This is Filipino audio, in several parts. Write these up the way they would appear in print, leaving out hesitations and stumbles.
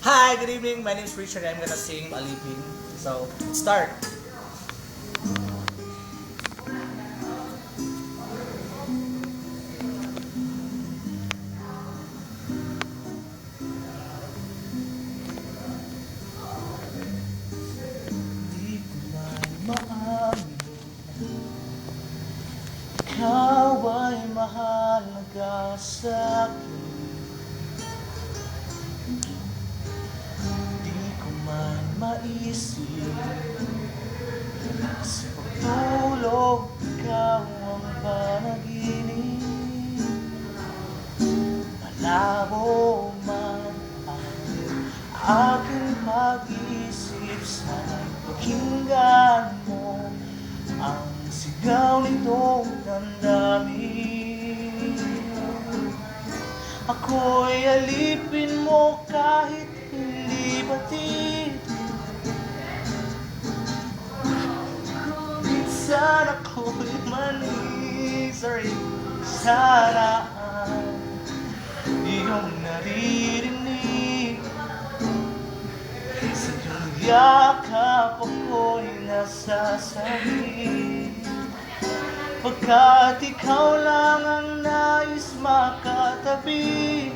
Hi, good evening. My name is Richard. I'm gonna sing Alipin. So, let's start. Di ko man maamin, ikaw ay mahalaga sa'kin. Maisip sa pagtulog, ikaw ang panaginip. Malabo man ang aking pag-isip, sana'y pakinggan mo ang sigaw nitong damdamin. Ako'y alipin mo kahit hindi batid. Sana ako'y mani, sana iyong naririnig. Sa iyong yakap ako'y nasasabi, pagkat ikaw lang ang nais makatabi.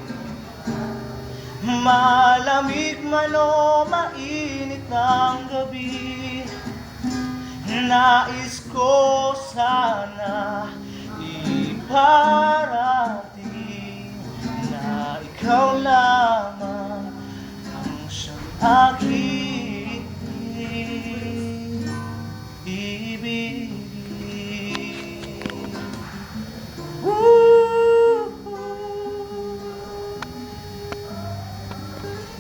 Malamig man o mainit ang gabi, nais ko sana iparating na ikaw lamang ang siyang aking ibigin.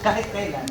Kahit kailan.